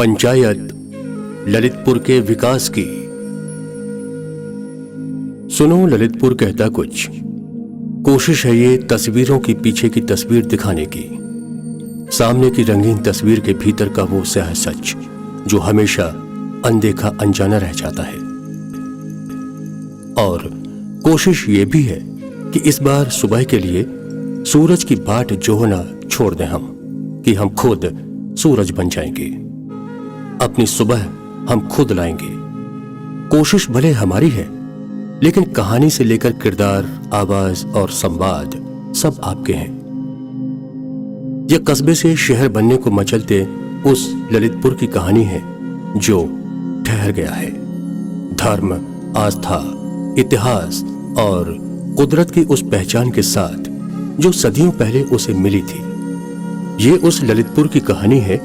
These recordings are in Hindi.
पंचायत ललितपुर के विकास की। सुनो ललितपुर कहता कुछ। कोशिश है ये तस्वीरों के पीछे की तस्वीर दिखाने की, सामने की रंगीन तस्वीर के भीतर का वो स्याह सच जो हमेशा अनदेखा अनजाना रह जाता है। और कोशिश ये भी है कि इस बार सुबह के लिए सूरज की बाट जोहना छोड़ दें हम, कि हम खुद सूरज बन जाएंगे। अपनी सुबह हम खुद लाएंगे। कोशिश भले हमारी है, लेकिन कहानी से लेकर किरदार, आवाज और संवाद सब आपके हैं। यह कस्बे से शहर बनने को मचलते उस ललितपुर की कहानी है जो ठहर गया है। धर्म, आस्था, इतिहास और कुदरत की उस पहचान के साथ जो सदियों पहले उसे मिली थी। ये उस ललितपुर की कहानी है।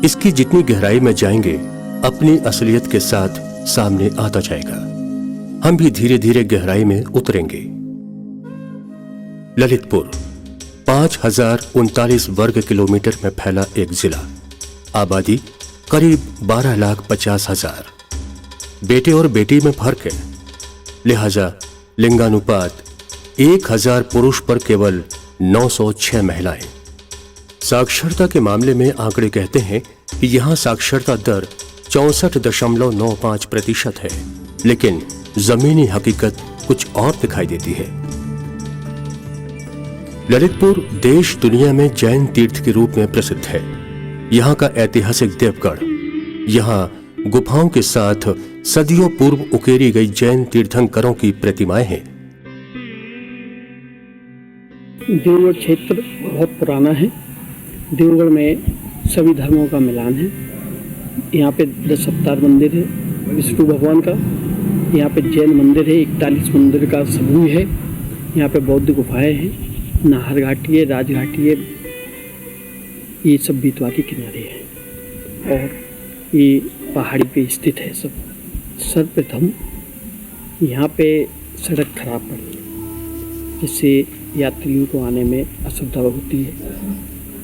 इसकी जितनी गहराई में जाएंगे, अपनी असलियत के साथ सामने आता जाएगा। हम भी धीरे धीरे गहराई में उतरेंगे। ललितपुर 5039 वर्ग किलोमीटर में फैला एक जिला, आबादी करीब 12,50,000। बेटे और बेटी में फर्क है, लिहाजा लिंगानुपात 1000 पुरुष पर केवल 906 महिलाएं। साक्षरता के मामले में आंकड़े कहते हैं कि यहां साक्षरता दर 64.95% है, लेकिन जमीनी हकीकत कुछ और दिखाई देती है। ललितपुर देश दुनिया में जैन तीर्थ के रूप में प्रसिद्ध है। यहाँ का ऐतिहासिक देवगढ़, यहाँ गुफाओं के साथ सदियों पूर्व उकेरी गई जैन तीर्थंकरों की प्रतिमाएं हैं। देवगढ़ क्षेत्र बहुत पुराना है। देवगढ़ में सभी धर्मों का मिलान है। यहाँ पे 10 अवतार मंदिर है विष्णु भगवान का। यहाँ पे जैन मंदिर है, 41 मंदिर का समूह है। यहाँ पे बौद्ध गुफाएं हैं, नाहर घाटी है, राजघाटी है। ये सब बेतवा के किनारे है और ये पहाड़ी पे स्थित है सब। सर्वप्रथम यहाँ पे सड़क खराब पड़ी, जिससे यात्रियों को आने में असुविधा होती है।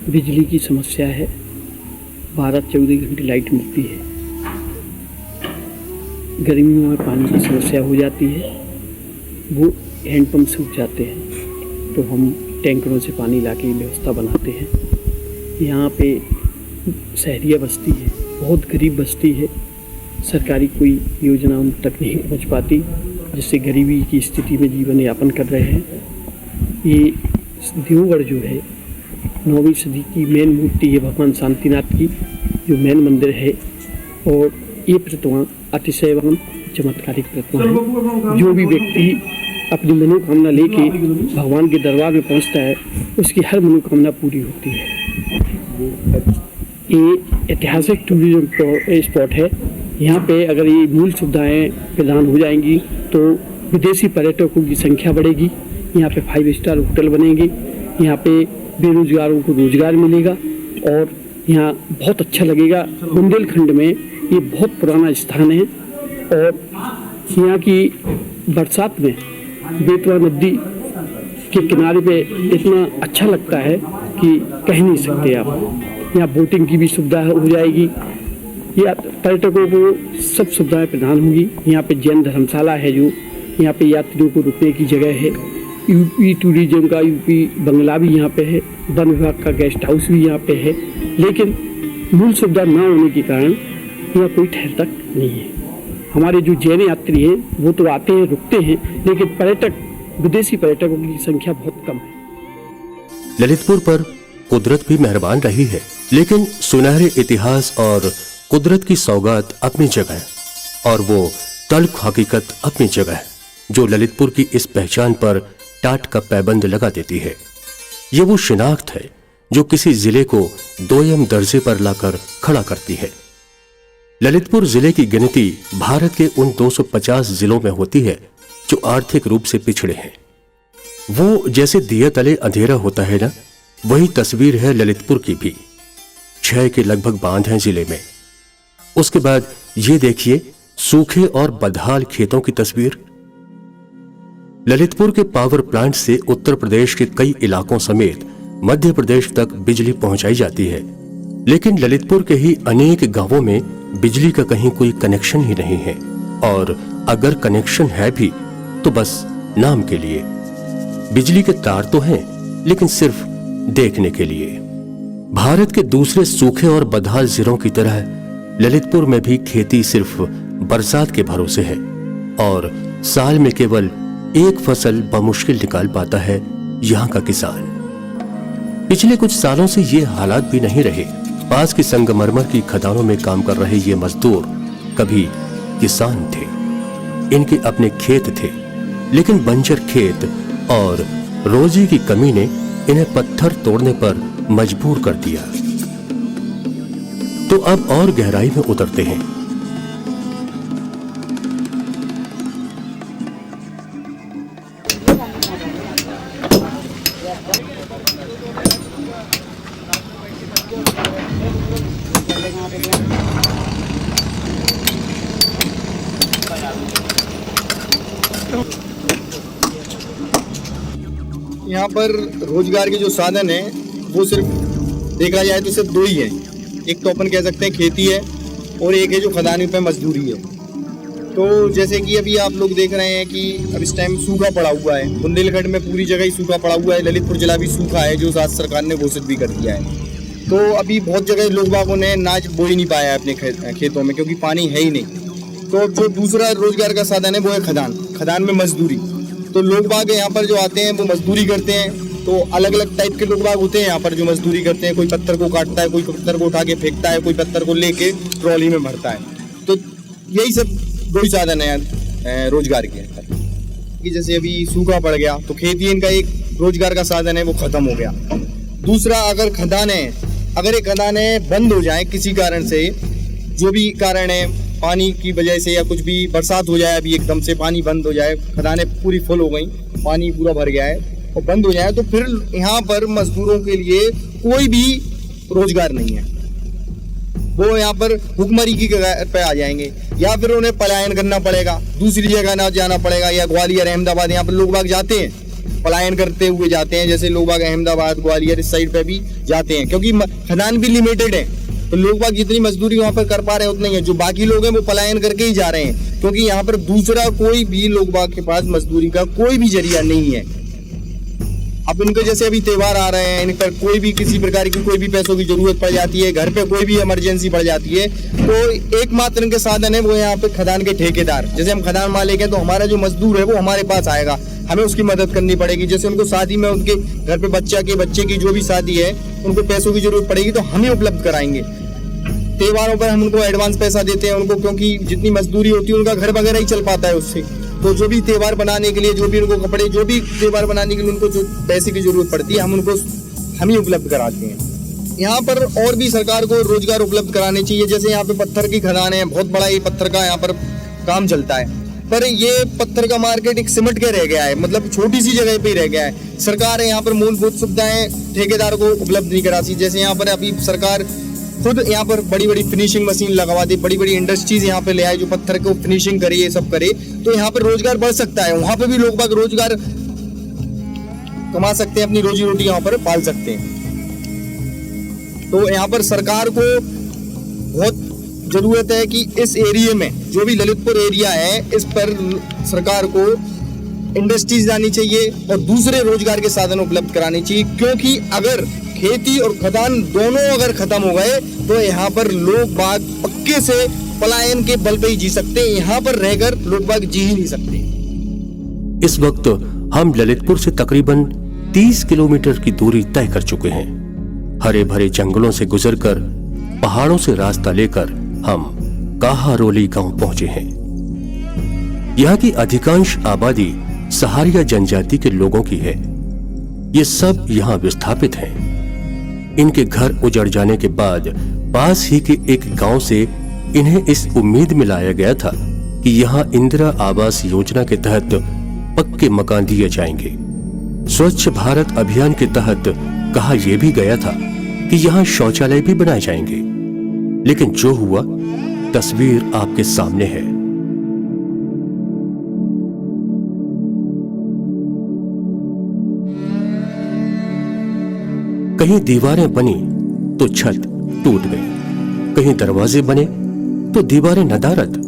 बिजली की समस्या है, 12-14 घंटे लाइट मिलती है। गर्मियों में पानी की समस्या हो जाती है, वो हैंडपम्प सूख जाते हैं, तो हम टैंकरों से पानी लाके व्यवस्था बनाते हैं। यहाँ पे शहरिया बस्ती है, बहुत गरीब बस्ती है। सरकारी कोई योजना उन तक नहीं पहुँच पाती, जिससे गरीबी की स्थिति में जीवन यापन कर रहे हैं। ये देवगढ़ जो है 9वीं सदी की मेन मूर्ति है भगवान शांतिनाथ की, जो मेन मंदिर है। और ये प्रतिमा अतिशयवान चमत्कारिक प्रतिमा है। जो भी व्यक्ति अपनी मनोकामना लेके भगवान के दरबार में पहुंचता है, उसकी हर मनोकामना पूरी होती है। ये ऐतिहासिक टूरिज्म स्पॉट है। यहाँ पे अगर ये मूल सुविधाएं प्रदान हो जाएंगी तो विदेशी पर्यटकों की संख्या बढ़ेगी। यहाँ पे 5 स्टार होटल बनेंगे। यहाँ पे बेरोजगारों को रोजगार मिलेगा और यहाँ बहुत अच्छा लगेगा। बुंदेलखंड में ये बहुत पुराना स्थान है और यहाँ की बरसात में बेतवा नदी के किनारे पे इतना अच्छा लगता है कि कह नहीं सकते आप। यहाँ बोटिंग की भी सुविधा हो जाएगी। या पर्यटकों को सब सुविधाएं प्रदान होंगी। यहाँ पे जैन धर्मशाला है, जो यहाँ पे यात्रियों को रुकने की जगह है। यूपी टूरिज्म का यूपी बंगला भी यहाँ पे है। वन विभाग का गेस्ट हाउस भी यहाँ पे है। लेकिन मूल सुविधा न होने के कारण यहाँ कोई ठहर तक नहीं है। हमारे जो जैन यात्री हैं वो तो आते हैं, रुकते हैं, लेकिन पर्यटक, विदेशी पर्यटकों की संख्या बहुत कम है। ललितपुर पर कुदरत भी मेहरबान रही है, लेकिन सुनहरे इतिहास और कुदरत की सौगात अपनी जगह और वो तल्ख हकीकत अपनी जगह, जो ललितपुर की इस पहचान पर टाट का पैबंद लगा देती है। ये वो शिनाख्त है जो किसी जिले को दोयम दर्जे पर लाकर खड़ा करती है। ललितपुर जिले की गिनती भारत के उन 250 जिलों में होती है जो आर्थिक रूप से पिछड़े हैं। वो जैसे दिए तले अंधेरा होता है ना, वही तस्वीर है ललितपुर की भी। 6 के लगभग बांध हैं जिले में। उसके बाद ये देखिए सूखे और बदहाल खेतों की तस्वीर। ललितपुर के पावर प्लांट से उत्तर प्रदेश के कई इलाकों समेत मध्य प्रदेश तक बिजली पहुंचाई जाती है। लेकिन ललितपुर के ही अनेक गांवों में बिजली का कहीं कोई कनेक्शन ही नहीं है, और अगर कनेक्शन है भी तो बस नाम के लिए। बिजली के तार तो हैं, लेकिन सिर्फ देखने के लिए। भारत के दूसरे सूखे और बदहाल जिलों की तरह ललितपुर में भी खेती सिर्फ बरसात के भरोसे है, और साल में केवल एक फसल बमुश्किल निकाल पाता है यहाँ का किसान। पिछले कुछ सालों से ये हालात भी नहीं रहे। पास की संगमरमर की खदानों में काम कर रहे ये मजदूर कभी किसान थे, इनके अपने खेत थे, लेकिन बंजर खेत और रोजी की कमी ने इन्हें पत्थर तोड़ने पर मजबूर कर दिया। तो अब और गहराई में उतरते हैं। यहाँ पर रोजगार के जो साधन है वो सिर्फ देखा जाए तो सिर्फ दो ही है। एक तो अपन कह सकते हैं खेती है, और एक है जो खदानी पे मजदूरी है। तो जैसे कि अभी आप लोग देख रहे हैं कि अब इस टाइम सूखा पड़ा हुआ है, बुंदेलखंड में पूरी जगह ही सूखा पड़ा हुआ है। ललितपुर जिला भी सूखा है, जो राज्य सरकार ने घोषित भी कर दिया है। तो अभी बहुत जगह लोग बागों ने अनाज बो ही नहीं पाया है अपने खेतों में, क्योंकि पानी है ही नहीं। तो जो दूसरा रोजगार का साधन है वो है खदान में मजदूरी। तो लोग बाग यहाँ पर जो आते हैं वो मजदूरी करते हैं। तो अलग अलग टाइप के लोग बाग होते हैं यहाँ पर जो मजदूरी करते हैं। कोई पत्थर को काटता है, कोई पत्थर को उठा के फेंकता है, कोई पत्थर को लेके ट्रॉली में भरता है। तो यही सब दो ही साधन है रोजगार के। कि जैसे अभी सूखा पड़ गया तो खेती इनका एक रोजगार का साधन है, वो खत्म हो गया। दूसरा, अगर ये खदानें बंद हो जाए किसी कारण से, जो भी कारण है, पानी की वजह से या कुछ भी, बरसात हो जाए अभी एकदम से पानी बंद हो जाए, खदानें पूरी फुल हो गई, पानी पूरा भर गया है और बंद हो जाए, तो फिर यहाँ पर मजदूरों के लिए कोई भी रोजगार नहीं है। वो यहाँ पर भुखमरी की कगार पे आ जाएंगे, या फिर उन्हें पलायन करना पड़ेगा, दूसरी जगह ना जाना पड़ेगा। या ग्वालियर, अहमदाबाद, यहाँ पर लोग बाग जाते हैं, पलायन करते हुए जाते हैं। जैसे लोग बाग अहमदाबाद, ग्वालियर इस साइड पे भी जाते हैं, क्योंकि खदान भी लिमिटेड है। तो लोग बाग जितनी मजदूरी वहाँ पर कर पा रहे हैं उतना ही है। जो बाकी लोग हैं वो पलायन करके ही जा रहे हैं, क्योंकि यहाँ पर दूसरा कोई भी लोग बाग के पास मजदूरी का कोई भी जरिया नहीं है। अब इनके जैसे अभी त्योहार आ रहे हैं, इन पर कोई भी किसी प्रकार की कोई भी पैसों की जरूरत पड़ जाती है, घर पे कोई भी इमरजेंसी पड़ जाती है, तो एकमात्र इनके साधन है वो यहाँ पे खदान के ठेकेदार। जैसे हम खदान मालिक हैं तो हमारा जो मजदूर है वो हमारे पास आएगा, हमें उसकी मदद करनी पड़ेगी। जैसे उनको शादी में, उनके घर पे बच्चे की जो भी शादी है, उनको पैसों की जरूरत पड़ेगी तो हम ही उपलब्ध कराएंगे। त्योहारों पर हम उनको एडवांस पैसा देते हैं उनको, क्योंकि जितनी मजदूरी होती है उनका घर वगैरह ही चल पाता है उससे। तो जो भी त्योहार बनाने के लिए, जो भी उनको कपड़े, जो भी त्योहार बनाने के लिए उनको जो पैसे की जरूरत पड़ती है, हम ही उपलब्ध कराते हैं। यहाँ पर और भी सरकार को रोजगार उपलब्ध कराने चाहिए। जैसे यहाँ पे पत्थर की खदान है, बहुत बड़ा ये पत्थर का यहाँ पर काम चलता है, पर ये पत्थर का मार्केट एक सिमट के रह गया है, मतलब छोटी सी जगह पे ही रह गया है। सरकार यहाँ पर मूलभूत सुविधाएं ठेकेदार को उपलब्ध नहीं कराती। जैसे यहाँ पर अभी सरकार खुद यहाँ पर बड़ी बड़ी फिनिशिंग मशीन लगवा दे, बड़ी बड़ी इंडस्ट्रीज यहाँ पे ले आए जो पत्थर को फिनिशिंग करे, ये सब करे, तो यहाँ पर रोजगार बढ़ सकता है। वहां पे भी लोग बाग रोजगार कमा सकते हैं, अपनी रोजी रोटी यहाँ पर पाल सकते हैं। तो यहाँ पर सरकार को बहुत जरूरत है कि इस एरिया में, जो भी ललितपुर एरिया है, इस पर सरकार को इंडस्ट्रीज लानी चाहिए और दूसरे रोजगार के साधन उपलब्ध कराने चाहिए। क्योंकि अगर खेती और खदान दोनों अगर खत्म हो गए तो यहाँ पर लोग बाग पक्के से पलायन के बल पे ही जी सकते हैं। यहाँ पर रहकर लोग बाग जी ही नहीं सकते। इस वक्त हम ललितपुर से तकरीबन 30 किलोमीटर की दूरी तय कर चुके हैं। हरे भरे जंगलों से गुजरकर, पहाड़ों से रास्ता लेकर हम काहारोली गांव पहुंचे हैं। यहाँ की अधिकांश आबादी सहारिया जनजाति के लोगों की है। ये सब यहाँ विस्थापित हैं। इनके घर उजड़ जाने के बाद पास ही के एक गांव से इन्हें इस उम्मीद में लाया गया था कि यहाँ इंदिरा आवास योजना के तहत पक्के मकान दिए जाएंगे। स्वच्छ भारत अभियान के तहत कहा यह भी गया था कि यहाँ शौचालय भी बनाए जाएंगे, लेकिन जो हुआ तस्वीर आपके सामने है। कहीं दीवारें बनी तो छत टूट गए, कहीं दरवाजे बने तो दीवारें नदारद।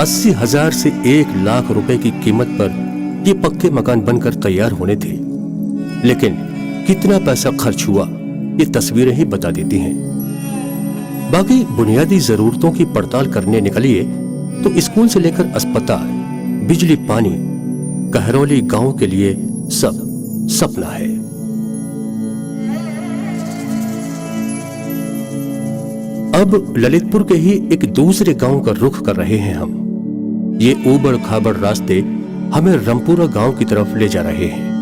80,000 से 1 लाख रुपए की कीमत पर ये पक्के मकान बनकर तैयार होने थे, लेकिन कितना पैसा खर्च हुआ ये तस्वीरें ही बता देती हैं। बाकी बुनियादी जरूरतों की पड़ताल करने निकलिए तो स्कूल से लेकर अस्पताल, बिजली, पानी, कहरौली गांव के लिए सब सपना है। अब ललितपुर के ही एक दूसरे गांव का रुख कर रहे हैं हम। ये ऊबड़ खाबड़ रास्ते हमें रामपुरा गांव की तरफ ले जा रहे हैं।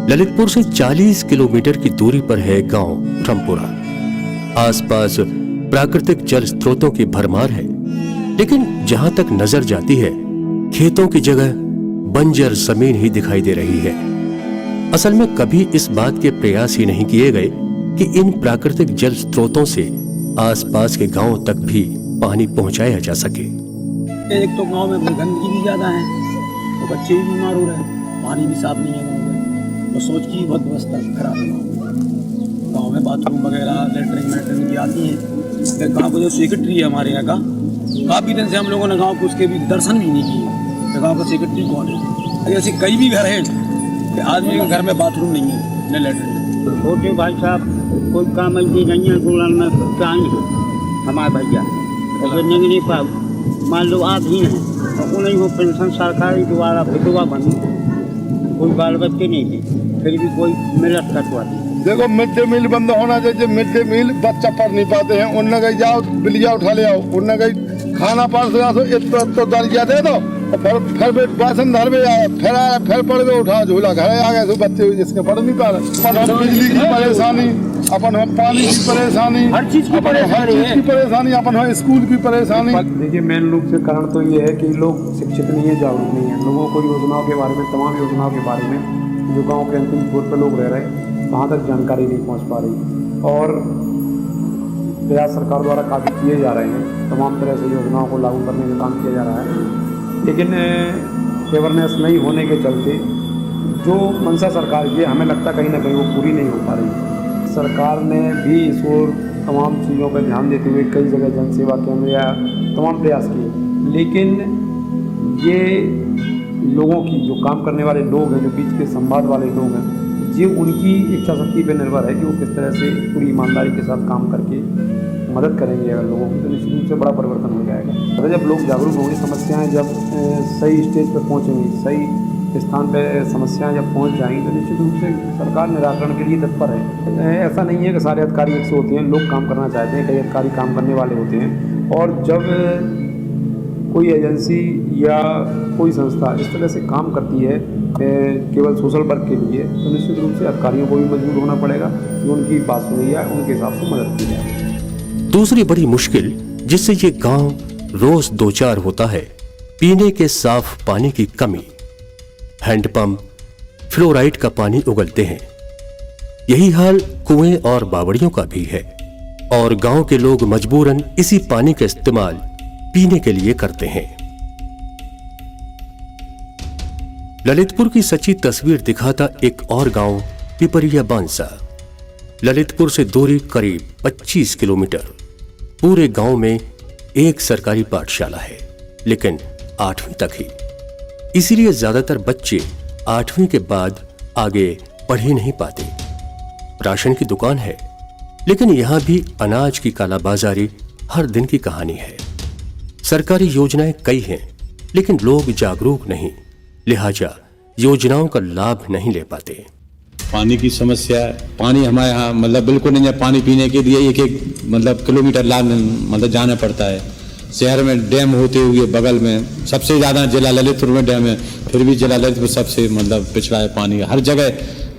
ललितपुर से 40 किलोमीटर की दूरी पर है गांव रामपुरा। आसपास प्राकृतिक जल स्रोतों की भरमार है, लेकिन जहां तक नजर जाती है खेतों की जगह बंजर जमीन ही दिखाई दे रही है। असल में कभी इस बात के प्रयास ही नहीं किए गए कि इन प्राकृतिक जल स्रोतों से आसपास के गांवों तक भी पानी पहुंचाया जा सके। एक तो गांव में गंदगी भी ज़्यादा है, तो बच्चे भी बीमार हो रहे हैं, पानी भी साफ नहीं है गाँव में, तो सोच की बहुत व्यवस्था खराब है। गाँव में बाथरूम वगैरह लेटरिन की आती है। गाँव का जो सेक्रेटरी है हमारे यहाँ का, काफ़ी दिन से हम लोगों ने गाँव को उसके भी दर्शन भी नहीं किए। तो गाँव का सेक्रेटरी कौन है? ऐसे कई भी घर हैं कि आदमी के घर में बाथरूम नहीं है, न लेटरिन। छोटे भाई साहब कोई काम ऐसी नहीं है, गुलाल में चाहिए हमारे भैया तो नहीं पा, मान लो आप ही हैं और उन्हें वो पेंशन सरकारी द्वारा विधवा बनी, कोई बाल बच्चे नहीं थे, फिर भी कोई मिलत कटवाती। देखो मिड डे मील बंद होना चाहिए। मिड डे मील बच्चा पढ़ नहीं पाते हैं, उनने कहीं जाओ बिलिया उठा ले आओ, उनने कहीं खाना पास तो दर्जा दे दो, फिर बासन धर में आया, फिर पढ़ में उठा झूला घर आ गए, तो बच्चे जिसके पढ़ नहीं पा रहे। अपन बिजली की परेशानी, अपन हम पानी की परेशानी, हर चीज की परेशानी, अपन हम स्कूल की परेशानी। देखिए मेन रूप से कारण तो ये है कि लोग शिक्षित नहीं है, जागरूक नहीं है। लोगों को योजनाओं के बारे में, तमाम योजनाओं के बारे में जो गाँव के अंतिम छोर पर लोग रह रहे हैं वहाँ तक जानकारी नहीं पहुँच पा रही, और प्रयास सरकार द्वारा काफ़ी किए जा रहे हैं, तमाम तरह से योजनाओं को लागू करने का काम किया जा रहा है, लेकिन अवेयरनेस नहीं होने के चलते जो मंशा सरकार की हमें लगता कहीं ना कहीं वो पूरी नहीं हो पा रही। सरकार ने भी इस ओर तमाम चीज़ों पर ध्यान देते हुए कई जगह जन सेवा केंद्र या तमाम प्रयास किए, लेकिन ये लोगों की जो काम करने वाले लोग हैं, जो बीच के संवाद वाले लोग हैं, ये उनकी इच्छा शक्ति पर निर्भर है कि वो किस तरह से पूरी ईमानदारी के साथ काम करके मदद करेंगे अगर लोगों की, तो निश्चित रूप से बड़ा परिवर्तन हो जाएगा। अगर जब लोग जागरूक होंगे, समस्याएं जब सही स्टेज पर पहुंचेंगी, सही स्थान पर समस्याएं जब पहुंच जाएंगी, तो निश्चित रूप से सरकार निराकरण के लिए तत्पर है। ऐसा नहीं है कि सारे अधिकारी एक से होते हैं, लोग काम करना चाहते हैं, कई अधिकारी काम करने वाले होते हैं, और जब कोई एजेंसी या कोई संस्था इस तरह से काम करती है केवल सोशल वर्क के लिए, तो निश्चित रूप से अधिकारियों को भी मजबूर होना पड़ेगा कि उनकी बात सुनी जाए, उनके हिसाब से मदद की जाए। दूसरी बड़ी मुश्किल जिससे ये गांव रोज दो चार होता है, पीने के साफ पानी की कमी। हैंडपंप, फ्लोराइड का पानी उगलते हैं। यही हाल कुएं और बावड़ियों का भी है, और गांव के लोग मजबूरन इसी पानी का इस्तेमाल पीने के लिए करते हैं। ललितपुर की सच्ची तस्वीर दिखाता एक और गांव पिपरिया बांसा। ललितपुर से दूरी करीब 25 किलोमीटर। पूरे गांव में एक सरकारी पाठशाला है, लेकिन 8वीं तक ही। इसीलिए ज्यादातर बच्चे 8वीं के बाद आगे पढ़ ही नहीं पाते। राशन की दुकान है, लेकिन यहां भी अनाज की कालाबाजारी हर दिन की कहानी है। सरकारी योजनाएं कई हैं, लेकिन लोग जागरूक नहीं, लिहाजा योजनाओं का लाभ नहीं ले पाते। पानी की समस्या, पानी हमारे यहाँ मतलब बिल्कुल नहीं है। पानी पीने के लिए एक मतलब किलोमीटर मतलब जाना पड़ता है। शहर में डैम होते हुए बगल में सबसे ज़्यादा जिला ललितपुर में डैम है, फिर भी जिला ललितपुर सबसे मतलब पिछड़ा है। पानी हर जगह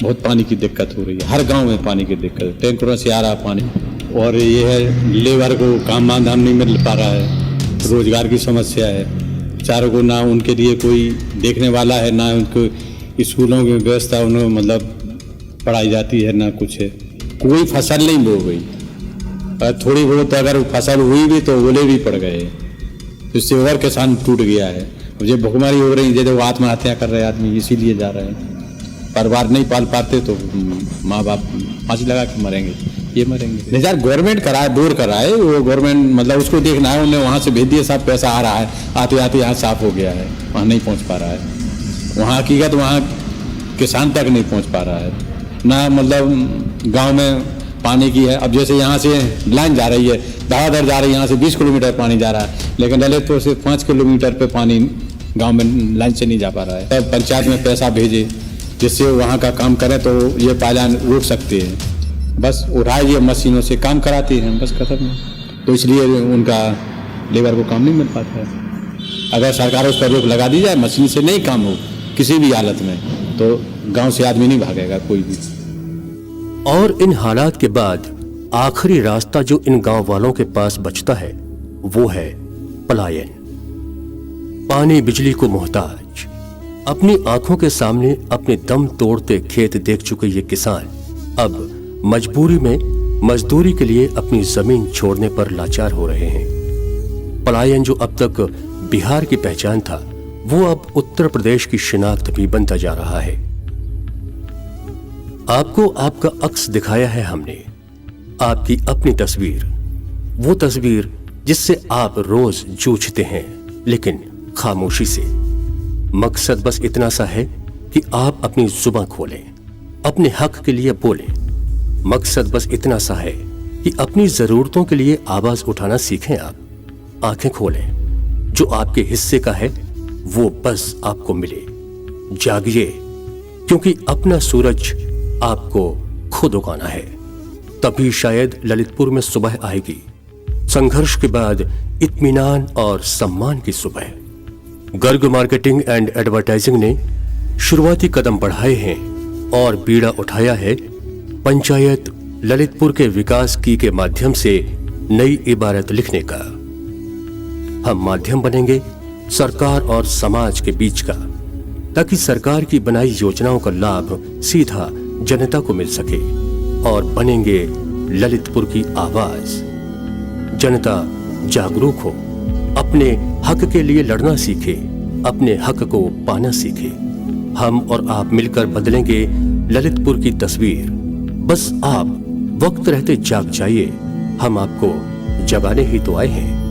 बहुत पानी की दिक्कत हो रही है, हर गांव में पानी की दिक्कत, टैंकरों से आ रहा पानी। और ये है लेबर को काम धाम नहीं मिल पा रहा है, रोजगार की समस्या है। बेचारों को ना उनके लिए कोई देखने वाला है, ना उनको स्कूलों की व्यवस्था उन्हें मतलब पढ़ाई जाती है, ना कुछ है। कोई फसल नहीं बो गई, थोड़ी बहुत अगर फसल हुई भी तो ओले भी पड़ गए, इससे और किसान टूट गया है। मुझे भुखमरी हो रही है, जैसे वो आत्महत्या कर रहे आदमी इसीलिए जा रहे हैं। परिवार नहीं पाल पाते तो माँ बाप फांसी लगा के मरेंगे। ये मरेंगे। नहीं यार, गवर्नमेंट कराए, बोर कराए, वो गवर्नमेंट मतलब उसको देखना है, उन्हें वहाँ से भेज दिया, सब पैसा आ रहा है, आते आते यहाँ साफ हो गया है, वहाँ नहीं पहुँच पा रहा है। वहाँ हकीकत वहाँ किसान तक नहीं पहुँच पा रहा है ना, मतलब गांव में पानी की है। अब जैसे यहाँ से लाइन जा रही है, धड़ाधड़ जा रही है, यहाँ से 20 किलोमीटर पानी जा रहा है, लेकिन ललितपुर से 5 किलोमीटर पे पानी गांव में लाइन से नहीं जा पा रहा है। तब पंचायत में पैसा भेजे जिससे वहाँ का काम करें तो ये पायदान रोक सकते हैं, बस उठाए ये मशीनों से काम कराती हैं, बस खत्म। तो इसलिए उनका लेबर को काम नहीं मिल पाता है। अगर सरकार उस पर रोक लगा दी जाए, मशीन से नहीं काम हो किसी भी हालत में, तो गांव से आदमी नहीं भागेगा कोई भी। और इन हालात के बाद आखिरी रास्ता जो इन गांव वालों के पास बचता है वो है पलायन। पानी बिजली को मोहताज, अपनी आंखों के सामने अपने दम तोड़ते खेत देख चुके ये किसान अब मजबूरी में मजदूरी के लिए अपनी जमीन छोड़ने पर लाचार हो रहे हैं। पलायन जो अब तक बिहार की पहचान था, वो अब उत्तर प्रदेश की शिनाख्त भी बनता जा रहा है। आपको आपका अक्स दिखाया है हमने, आपकी अपनी तस्वीर, वो तस्वीर जिससे आप रोज जूझते हैं, लेकिन खामोशी से। मकसद बस इतना सा है कि आप अपनी जुबान खोलें, अपने हक के लिए बोलें। मकसद बस इतना सा है कि अपनी जरूरतों के लिए आवाज उठाना सीखें। आप आंखें खोलें, जो आपके हिस्से का है वो बस आपको मिले। जागिए, क्योंकि अपना सूरज आपको खुद उगाना है। तभी शायद ललितपुर में सुबह आएगी, संघर्ष के बाद इत्मीनान और सम्मान की सुबह। गर्ग मार्केटिंग एंड एडवर्टाइजिंग ने शुरुआती कदम बढ़ाए हैं और बीड़ा उठाया है पंचायत ललितपुर के विकास की के माध्यम से नई इबारत लिखने का। हम माध्यम बनेंगे सरकार और समाज के बीच का, ताकि सरकार की बनाई योजनाओं का लाभ सीधा जनता को मिल सके, और बनेंगे ललितपुर की आवाज। जनता जागरूक हो, अपने हक के लिए लड़ना सीखे, अपने हक को पाना सीखे। हम और आप मिलकर बदलेंगे ललितपुर की तस्वीर। बस आप वक्त रहते जाग जाइए, हम आपको जगाने ही तो आए हैं।